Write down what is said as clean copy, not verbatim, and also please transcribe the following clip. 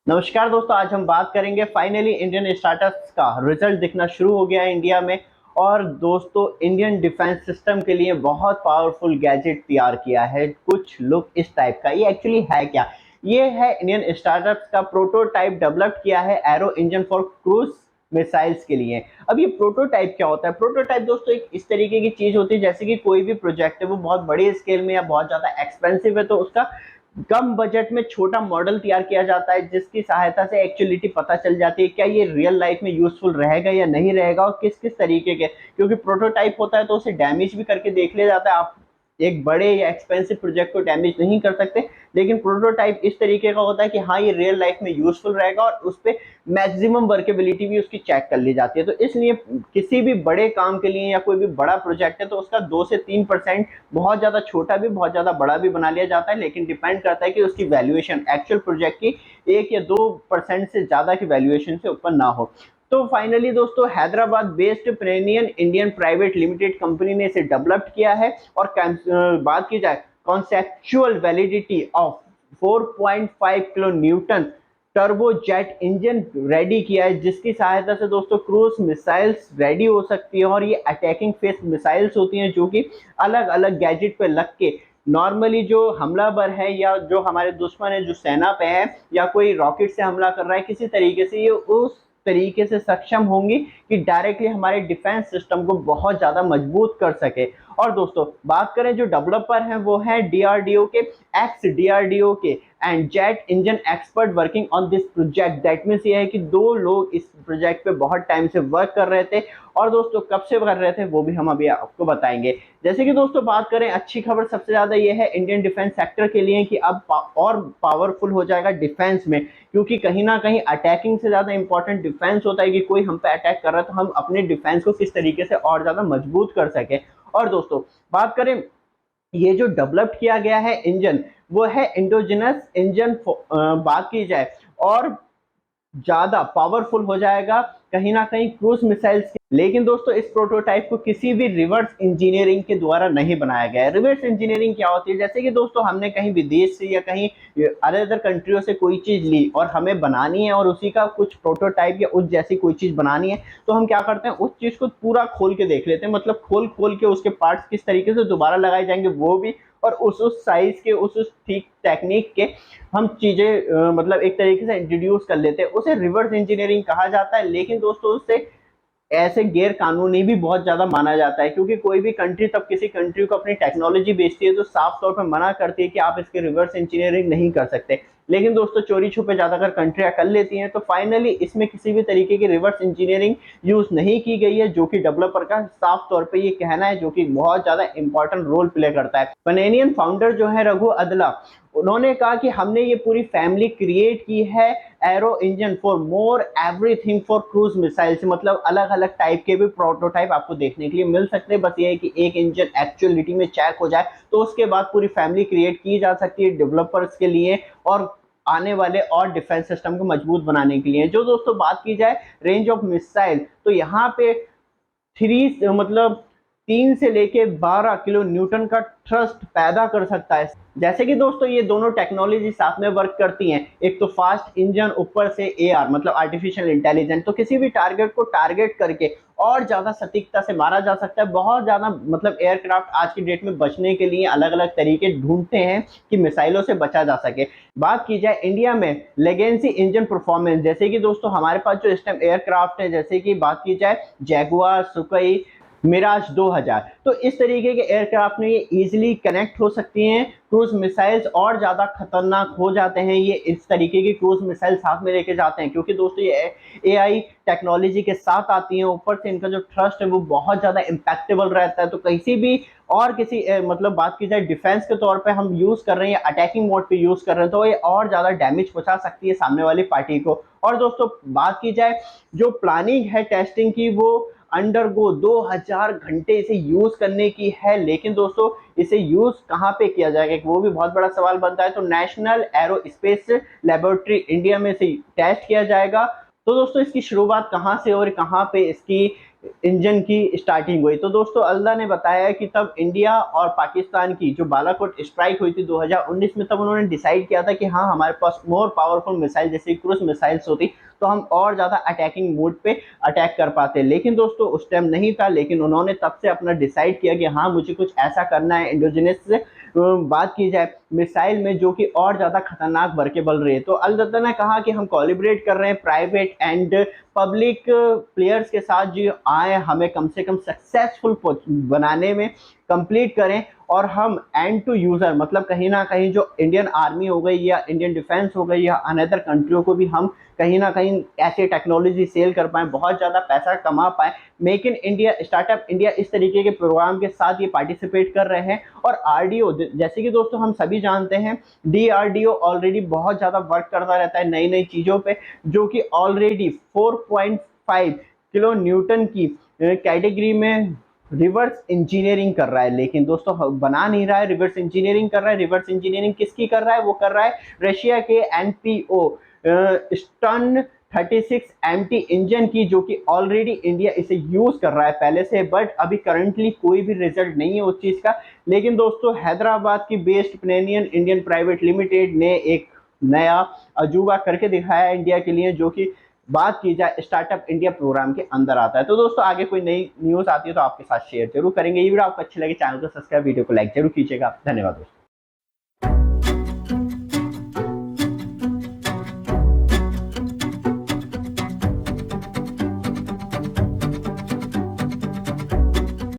नमस्कार दोस्तों, आज हम बात करेंगे फाइनली इंडियन स्टार्टअप्स का रिजल्ट दिखना शुरू हो गया है इंडिया में। और दोस्तों, इंडियन डिफेंस सिस्टम के लिए बहुत पावरफुल गैजेट तैयार किया है कुछ लोग इस टाइप का। ये एक्चुअली है क्या? ये है इंडियन स्टार्टअप्स का प्रोटोटाइप डेवलप किया है arrow engine for cruise missiles के लिए। अब ये प्रोटोटाइप क्या होता है? प्रोटोटाइप दोस्तों एक इस तरीके की चीज होती है, जैसे कि कोई भी प्रोजेक्ट है वो बहुत बड़ी स्केल में या बहुत ज्यादा एक्सपेंसिव है, तो उसका कम बजट में छोटा मॉडल तैयार किया जाता है, जिसकी सहायता से एक्चुअलिटी पता चल जाती है क्या ये रियल लाइफ में यूजफुल रहेगा या नहीं रहेगा, और किस किस तरीके के। क्योंकि प्रोटोटाइप होता है तो उसे डैमेज भी करके देख लिया जाता है। आप एक बड़े या एक्सपेंसिव प्रोजेक्ट को डैमेज नहीं कर सकते, लेकिन प्रोटोटाइप इस तरीके का होता है कि हाँ, ये रियल लाइफ में यूजफुल रहेगा, और उस पर मैक्सिमम वर्केबिलिटी भी उसकी चेक कर ली जाती है। तो इसलिए किसी भी बड़े काम के लिए या कोई भी बड़ा प्रोजेक्ट है तो उसका 2 से 3% बहुत ज्यादा छोटा भी बहुत ज्यादा बड़ा भी बना लिया जाता है, लेकिन डिपेंड करता है कि उसकी वैल्यूएशन एक्चुअल प्रोजेक्ट की 1 या 2% से ज्यादा की वैल्यूएशन से ऊपर ना हो। तो फाइनली दोस्तों, हैदराबाद बेस्ड प्रेनियन इंडियन प्राइवेट लिमिटेड कंपनी ने इसे डेवलप किया है। और बात की जाए conceptual validity of 4.5 kilo newton turbo jet engine ready किया है, जिसकी सहायता से दोस्तों क्रूज मिसाइल्स रेडी हो सकती है। और ये अटैकिंग फेस मिसाइल्स होती हैं जो कि अलग अलग गैजेट पे लग के नॉर्मली जो हमलावर है या जो हमारे दुश्मन है, जो सेना पे है, या कोई रॉकेट से हमला कर रहा है, किसी तरीके से ये उस तरीके से सक्षम होंगी कि डायरेक्टली हमारे डिफेंस सिस्टम को बहुत ज्यादा मजबूत कर सके। और दोस्तों, बात करें जो डेवलपर हैं वो हैं डीआरडीओ के, एक्स डीआरडीओ के and jet engine expert working on this project. That means ये है कि 2 लोग इस प्रोजेक्ट पे बहुत टाइम से वर्क कर रहे थे। और दोस्तों, कब से कर रहे थे वो भी हम अभी आपको बताएंगे। जैसे कि दोस्तों, बात करें अच्छी खबर सबसे ज्यादा ये है इंडियन डिफेंस सेक्टर के लिए कि अब और पावरफुल हो जाएगा डिफेंस में। क्योंकि कहीं ना कहीं अटैकिंग से ज्यादा इंपॉर्टेंट डिफेंस होता है कि कोई हम पे अटैक कर रहा है तो हम अपने डिफेंस को किस तरीके से और ज्यादा मजबूत कर सके। और दोस्तों, बात करें ये जो डेवलप किया गया है इंजन, वो है इंडोजिनस इंजन। बात की जाए और ज्यादा पावरफुल हो जाएगा कहीं ना कहीं क्रूज मिसाइल्स के। लेकिन दोस्तों, इस प्रोटोटाइप को किसी भी रिवर्स इंजीनियरिंग के द्वारा नहीं बनाया गया है। रिवर्स इंजीनियरिंग क्या होती है? जैसे कि दोस्तों, हमने कहीं विदेश से या कहीं अदर अदर कंट्रियों से कोई चीज ली और हमें बनानी है, और उसी का कुछ प्रोटोटाइप या उस जैसी कोई चीज बनानी है, तो हम क्या करते हैं, उस चीज को पूरा खोल के देख लेते हैं। मतलब खोल खोल के उसके पार्ट्स किस तरीके से दोबारा लगाए जाएंगे वो भी, और उस साइज के उस ठीक टेक्निक के हम चीजें मतलब एक तरीके से इंट्रोड्यूस कर लेते हैं। उसे रिवर्स इंजीनियरिंग कहा जाता है। लेकिन दोस्तों, उससे ऐसे गैर कानूनी भी बहुत ज्यादा माना जाता है, क्योंकि कोई भी कंट्री तब किसी कंट्री को अपनी टेक्नोलॉजी बेचती है तो साफ तौर पर मना करती है कि आप इसके रिवर्स इंजीनियरिंग नहीं कर सकते। लेकिन दोस्तों, चोरी छुपे ज्यादातर कंट्रियां कर लेती हैं, तो फाइनली इसमें किसी भी तरीके की रिवर्स इंजीनियरिंग यूज नहीं की गई है, जो कि डेवलपर का साफ तौर पे ये कहना है, जो कि बहुत ज्यादा इंपॉर्टेंट रोल प्ले करता है। पनेनियन फाउंडर जो है रघु अदला, उन्होंने कहा कि हमने ये पूरी फैमिली क्रिएट की है arrow engine for more everything for cruise missiles. मतलब अलग अलग टाइप के भी प्रोटोटाइप आपको देखने के लिए मिल सकते हैं। बस ये है कि एक इंजन एक्चुअलिटी में चेक हो जाए तो उसके बाद पूरी फैमिली क्रिएट की जा सकती है डेवलपर्स के लिए, और आने वाले और डिफेंस सिस्टम को मजबूत बनाने के लिए। जो दोस्तों, बात की जाए रेंज ऑफ मिसाइल, तो यहाँ पे 3 से लेके 12 किलो न्यूटन का थ्रस्ट पैदा कर सकता है। जैसे कि दोस्तों, ये दोनों टेक्नोलॉजी साथ में वर्क करती हैं। एक तो फास्ट इंजन, ऊपर से एआर मतलब आर्टिफिशियल इंटेलिजेंस, तो किसी भी टारगेट को टारगेट करके और ज्यादा सटीकता से मारा जा सकता है। बहुत ज्यादा मतलब एयरक्राफ्ट आज की डेट में बचने के लिए अलग अलग तरीके ढूंढते हैं कि मिसाइलों से बचा जा सके। बात की जाए इंडिया में लेगेंसी इंजन परफॉर्मेंस, जैसे कि दोस्तों हमारे पास जो इस टाइम एयरक्राफ्ट है, जैसे कि बात की जाए जैगुआर, सुखोई, मिराज 2000, तो इस तरीके के एयरक्राफ्ट में ये इजीली कनेक्ट हो सकती हैं क्रूज मिसाइल्स, और ज्यादा खतरनाक हो जाते हैं ये इस तरीके की क्रूज मिसाइल साथ में लेके जाते हैं, क्योंकि दोस्तों ये एआई टेक्नोलॉजी के साथ आती हैं। ऊपर से इनका जो थ्रस्ट है वो बहुत ज्यादा इम्पैक्टेबल रहता है, तो किसी भी और किसी मतलब बात की जाए डिफेंस के तौर पे हम यूज कर रहे हैं या अटैकिंग मोड पे यूज कर रहे हैं, तो ये और ज्यादा डैमेज पहुंचा सकती है सामने वाली पार्टी को। और दोस्तों, बात की जाए जो प्लानिंग है टेस्टिंग की, वो अंडरगो 2000 घंटे इसे यूज करने की है। लेकिन दोस्तों, इसे यूज कहां पे किया जाएगा वो भी बहुत बड़ा सवाल बनता है। तो नेशनल एरोस्पेस लेबोरेटरी इंडिया में से टेस्ट किया जाएगा। तो दोस्तों, इसकी शुरुआत कहां से और कहां पे इसकी इंजन की स्टार्टिंग हुई। तो दोस्तों अल्लाह ने बताया कि तब इंडिया और पाकिस्तान की जो बालाकोट स्ट्राइक हुई थी 2019 में, तब उन्होंने डिसाइड किया था कि हाँ हमारे पास मोर पावरफुल मिसाइल जैसे क्रूज मिसाइल्स होती तो हम और ज़्यादा अटैकिंग मोड पे अटैक कर पाते। लेकिन दोस्तों उस टाइम नहीं था, लेकिन उन्होंने तब से अपना डिसाइड किया कि हाँ मुझे कुछ ऐसा करना है इंडोजिनस से बात की जाए मिसाइल में जो कि और ज़्यादा खतरनाक वर्केबल रही है। तो अल-दत्ता ने कहा कि हम कोलिब्रेट कर रहे हैं प्राइवेट एंड पब्लिक प्लेयर्स के साथ जो आए हमें कम से कम सक्सेसफुल बनाने में कंप्लीट करें, और हम एंड टू यूज़र मतलब कहीं ना कहीं जो इंडियन आर्मी हो गई या इंडियन डिफेंस हो गई या अनदर कंट्रियों को भी हम कहीं ना कहीं ऐसे टेक्नोलॉजी सेल कर पाएँ, बहुत ज़्यादा पैसा कमा पाएँ। Make in India, startup India इस तरीके के प्रोग्राम के साथ ये पार्टिसिपेट कर रहे हैं। और आरडीओ जैसे कि दोस्तों हम सभी जानते हैं डीआरडीओ ऑलरेडी बहुत ज़्यादा वर्क करता रहता है नई नई चीज़ों पे, जो कि ऑलरेडी 4.5 किलो न्यूटन की कैटेगरी में रिवर्स इंजीनियरिंग कर रहा है। लेकिन दोस्तों बना नहीं रहा है, रिवर्स इंजीनियरिंग कर रहा है। रिवर्स इंजीनियरिंग किसकी कर रहा है? वो कर रहा है रशिया के एनपीओ स्टर्न 36 MT इंजन की, जो कि ऑलरेडी इंडिया इसे यूज कर रहा है पहले से, बट अभी करंटली कोई भी रिजल्ट नहीं है उस चीज का। लेकिन दोस्तों हैदराबाद की बेस्ड प्लेनियन इंडियन प्राइवेट लिमिटेड ने एक नया अजूबा करके दिखाया इंडिया के लिए, जो कि बात की जाए स्टार्टअप इंडिया प्रोग्राम के अंदर आता है। तो दोस्तों आगे कोई नई न्यूज आती है तो आपके साथ शेयर जरूर करेंगे। ये वीडियो आपको अच्छी लगे चैनल को सब्सक्राइब, वीडियो को लाइक जरूर कीजिएगा। धन्यवाद दोस्तों।